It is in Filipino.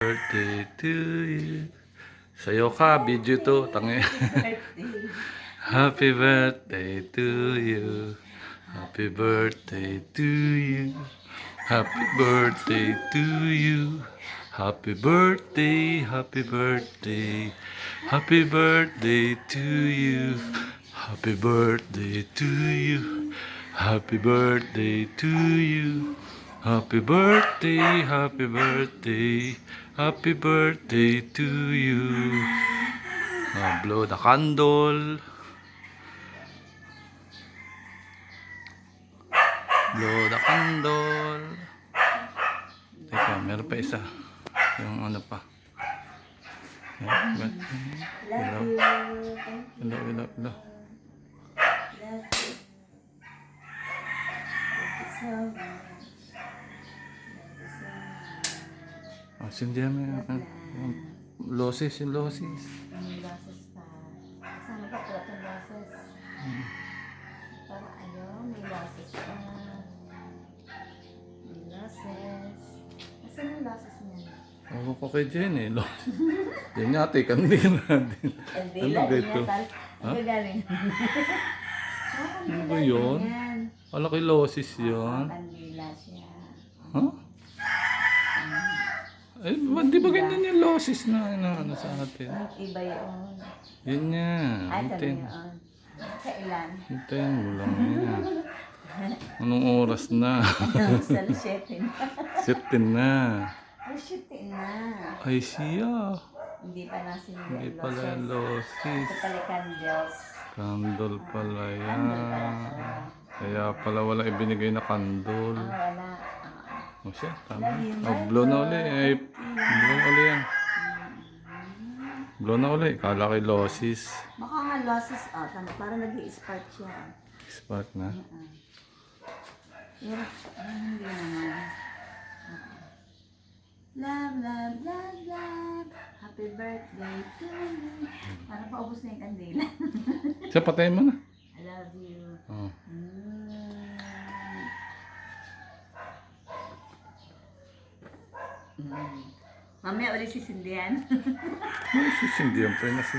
Birthday to you. Sayo ka, video to. Tangi. Happy birthday to you. Happy birthday to you. Happy birthday to you. Happy birthday, happy birthday. Happy birthday to you. Happy birthday to you. Happy birthday to you. Happy birthday, happy birthday. Happy birthday to you. Blow the candle. Blow the candle. Teka, meron pa isa. Yung ano pa. Hello. Hello, hello, hello. Love you. Thank you so much. Love you so much. Sindihan mo yung losses, yung losses. May losses pa. Kasama pa pala itong losses. Para ano, may losses pa. May losses. Nasaan yung losses niya? Ako ko kay Jenny, losses. Yan nga, ate, kandila din. Kandila Ano ba din ito? yan. Ano galing? Ano ba yun? Wala kay losses yun. Kandila siya. Huh? Ay, di ba ganyan yung losses na ano sa atin? Iba yun. Yun nga. Ay, kami Hintayin. yun. Kailan? Hintayin mo lang yan. Anong oras na? Sa 7 na. 7 na. Ay, shit na. Ay, siya. Hindi pa nasin yung Hindi pala yung losses. losses. Ito pala candles. Candle pala yan. Candle pala. Kaya pala wala ibinigay na candle. Wala. O siya, tama. Love you, O, my blow na uli. love. Ay, blow na uli yan. Blow na uli. Kala kay losses. Baka nga losses para nag-i-spark siya. Spark na. Pero, hindi naman. Love, love, love, love. Happy birthday to you. Para paubos na yung kandila. Siya, patayin mo na. I love you. Oh. Mamaya ulit sisindihan. May sisindihan pa yun.